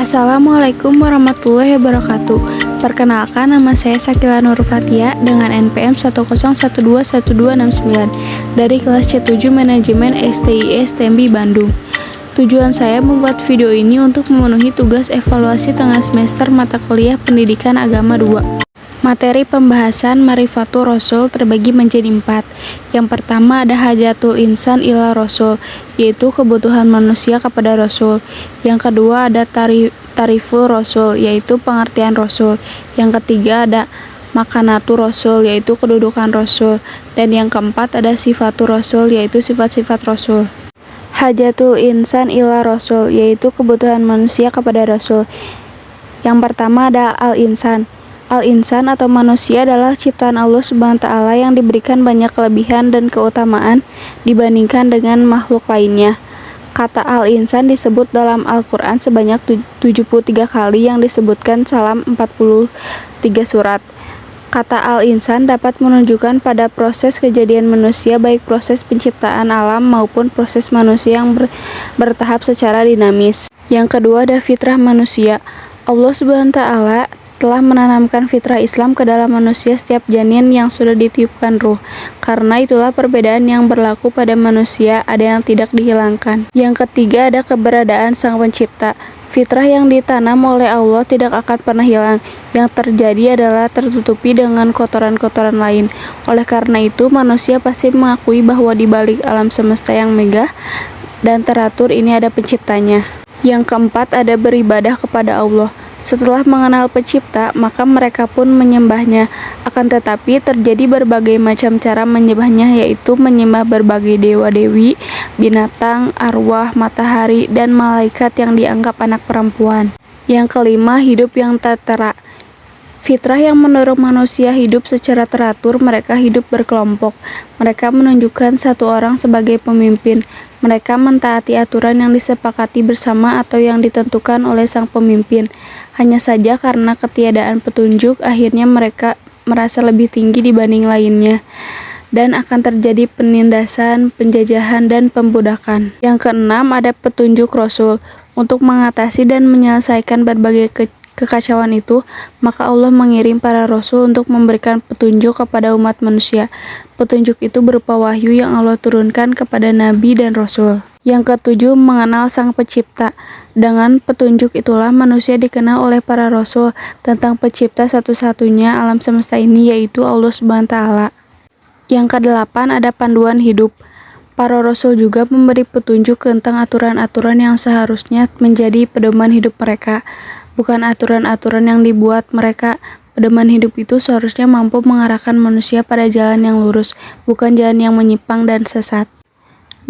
Assalamualaikum warahmatullahi wabarakatuh. Perkenalkan, nama saya Sakila Nurfatia dengan NPM 101211269 dari kelas C7 Manajemen STIS TMB Bandung. Tujuan saya membuat video ini untuk memenuhi tugas evaluasi tengah semester mata kuliah Pendidikan Agama 2. Materi pembahasan Marifatur Rasul terbagi menjadi 4. Yang pertama ada Hajatul Insan ila Rasul, yaitu kebutuhan manusia kepada Rasul. Yang kedua ada Tariful Rasul, yaitu pengertian Rasul. Yang ketiga ada Makanatur Rasul, yaitu kedudukan Rasul. Dan yang keempat ada Sifatur Rasul, yaitu sifat-sifat Rasul. Hajatul Insan ila Rasul, yaitu kebutuhan manusia kepada Rasul. Yang pertama ada Al-Insan. Al-Insan atau manusia adalah ciptaan Allah Subhanahu wa Ta'ala yang diberikan banyak kelebihan dan keutamaan dibandingkan dengan makhluk lainnya. Kata Al-Insan disebut dalam Al-Quran sebanyak 73 kali yang disebutkan dalam 43 surat. Kata Al-Insan dapat menunjukkan pada proses kejadian manusia, baik proses penciptaan alam maupun proses manusia yang bertahap secara dinamis. Yang kedua ada fitrah manusia. Allah Subhanahu wa Ta'ala telah menanamkan fitrah Islam ke dalam manusia setiap janin yang sudah ditiupkan ruh. Karena itulah perbedaan yang berlaku pada manusia ada yang tidak dihilangkan. Yang ketiga ada keberadaan Sang Pencipta. Fitrah yang ditanam oleh Allah tidak akan pernah hilang. Yang terjadi adalah tertutupi dengan kotoran-kotoran lain. Oleh karena itu, manusia pasti mengakui bahwa di balik alam semesta yang megah dan teratur ini ada penciptanya. Yang keempat ada beribadah kepada Allah. Setelah mengenal pencipta, maka mereka pun menyembahnya. Akan tetapi terjadi berbagai macam cara menyembahnya, yaitu menyembah berbagai dewa-dewi, binatang, arwah, matahari, dan malaikat yang dianggap anak perempuan. Yang kelima, hidup yang tertera. Fitrah yang mendorong manusia hidup secara teratur, mereka hidup berkelompok. Mereka menunjukkan satu orang sebagai pemimpin. Mereka mentaati aturan yang disepakati bersama atau yang ditentukan oleh sang pemimpin. Hanya saja karena ketiadaan petunjuk, akhirnya mereka merasa lebih tinggi dibanding lainnya. Dan akan terjadi penindasan, penjajahan, dan pembudakan. Yang keenam ada petunjuk Rasul. Untuk mengatasi dan menyelesaikan berbagai kekacauan itu, maka Allah mengirim para Rasul untuk memberikan petunjuk kepada umat manusia. Petunjuk itu berupa wahyu yang Allah turunkan kepada Nabi dan Rasul. Yang ketujuh, mengenal Sang Pencipta. Dengan petunjuk itulah manusia dikenal oleh para Rasul tentang pencipta satu-satunya alam semesta ini, yaitu Allah Subhanahu wa Ta'ala. Yang kedelapan ada panduan hidup. Para Rasul juga memberi petunjuk tentang aturan-aturan yang seharusnya menjadi pedoman hidup mereka. Bukan aturan-aturan yang dibuat mereka. Pedoman hidup itu seharusnya mampu mengarahkan manusia pada jalan yang lurus, bukan jalan yang menyimpang dan sesat.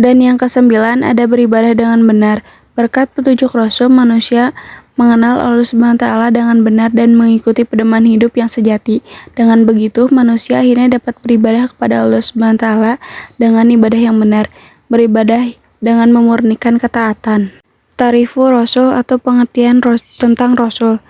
Dan yang kesembilan ada beribadah dengan benar. Berkat petunjuk Rasul, manusia mengenal Allah Subhanahu wa Ta'ala dengan benar dan mengikuti pedoman hidup yang sejati. Dengan begitu, manusia akhirnya dapat beribadah kepada Allah Subhanahu wa Ta'ala dengan ibadah yang benar. Beribadah dengan memurnikan ketaatan. Tariful Rasul atau pengertian tentang Rasul.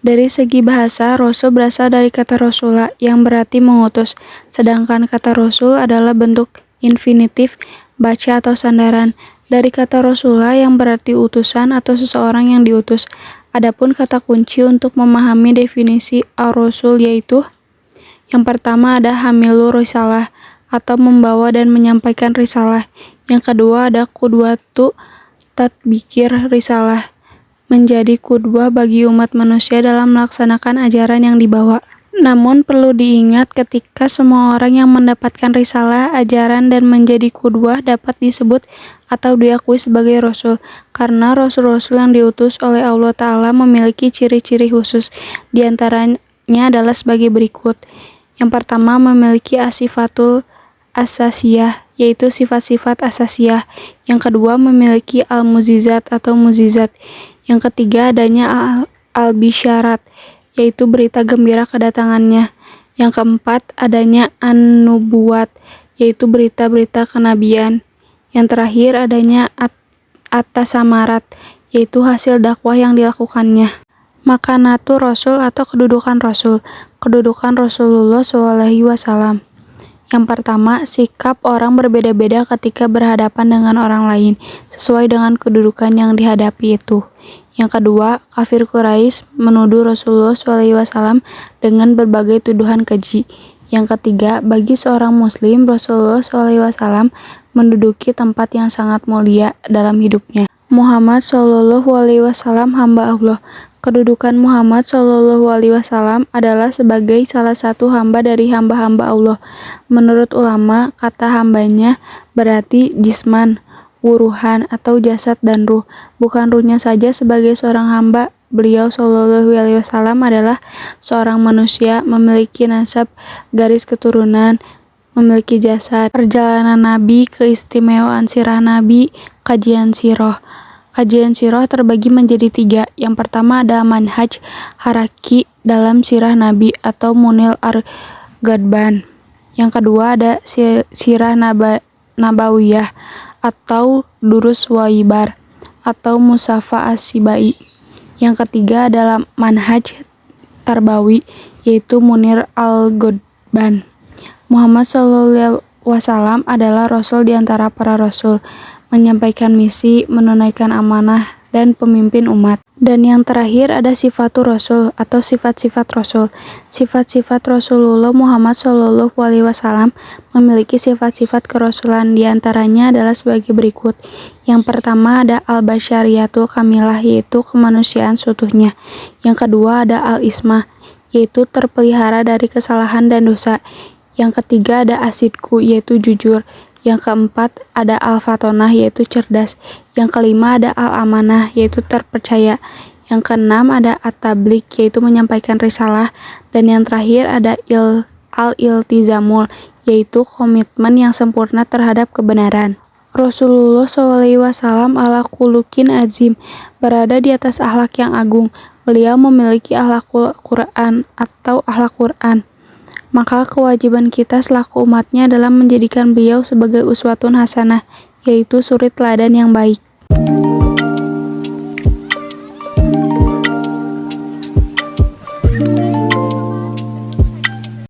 Dari segi bahasa, Rasul berasal dari kata Rasulah yang berarti mengutus, sedangkan kata Rasul adalah bentuk infinitif, baca atau sandaran. Dari kata Rasulah yang berarti utusan atau seseorang yang diutus. Adapun kata kunci untuk memahami definisi ar-Rasul yaitu yang pertama ada hamilur risalah atau membawa dan menyampaikan risalah. Yang kedua ada qudwatu tatbikir risalah, menjadi qudwah bagi umat manusia dalam melaksanakan ajaran yang dibawa. Namun perlu diingat ketika semua orang yang mendapatkan risalah, ajaran, dan menjadi qudwah dapat disebut atau diakui sebagai Rasul, karena Rasul-Rasul yang diutus oleh Allah Ta'ala memiliki ciri-ciri khusus. Di antaranya adalah sebagai berikut. Yang pertama, memiliki asifatul asasiyah, yaitu sifat-sifat asasiyah. Yang kedua, memiliki al-muzizat atau muzizat. Yang ketiga, adanya al-bisyarat, yaitu berita gembira kedatangannya. Yang keempat, adanya an-nubuwat, yaitu berita-berita kenabian. Yang terakhir, adanya at-tasamarat, yaitu hasil dakwah yang dilakukannya. Makanatur Rasul atau kedudukan Rasul. Kedudukan Rasulullah SAW. Yang pertama, sikap orang berbeda-beda ketika berhadapan dengan orang lain, sesuai dengan kedudukan yang dihadapi itu. Yang kedua, kafir Quraisy menuduh Rasulullah SAW dengan berbagai tuduhan keji. Yang ketiga, bagi seorang muslim, Rasulullah SAW menduduki tempat yang sangat mulia dalam hidupnya. Muhammad SAW hamba Allah. Kedudukan Muhammad SAW adalah sebagai salah satu hamba dari hamba-hamba Allah. Menurut ulama, kata hambanya berarti jisman, wuruhan atau jasad dan ruh. Bukan ruhnya saja sebagai seorang hamba, beliau SAW adalah seorang manusia, memiliki nasab, garis keturunan, memiliki jasad. Perjalanan Nabi, keistimewaan sirah Nabi, kajian sirah. Kajian sirah terbagi menjadi 3. Yang pertama ada manhaj haraki dalam sirah Nabi atau Munil Ar-Ghadban. Yang kedua ada sirah Nabawiyah atau Durus Waibar atau Musafa As-Sibai. Yang ketiga adalah manhaj tarbawi yaitu Munir Al-Ghadban. Muhammad SAW adalah rasul di antara para rasul, menyampaikan misi, menunaikan amanah, dan pemimpin umat. Dan yang terakhir ada sifatur rasul atau sifat-sifat rasul. Sifat-sifat Rasulullah Muhammad SAW memiliki sifat-sifat kerasulan, di antaranya adalah sebagai berikut. Yang pertama ada al-basyariyatul kamilah yaitu kemanusiaan seutuhnya. Yang kedua ada al-ismah yaitu terpelihara dari kesalahan dan dosa. Yang ketiga ada asidku yaitu jujur. Yang keempat ada al-fatonah yaitu cerdas. Yang kelima ada al-amanah yaitu terpercaya. Yang keenam ada at-tabligh yaitu menyampaikan risalah. Dan yang terakhir ada al-iltizamul yaitu komitmen yang sempurna terhadap kebenaran. Rasulullah SAW ala khuluqin azim, berada di atas akhlak yang agung. Beliau memiliki akhlakul Quran atau akhlak Quran. Maka kewajiban kita selaku umatnya adalah menjadikan beliau sebagai uswatun hasanah, yaitu suri teladan yang baik.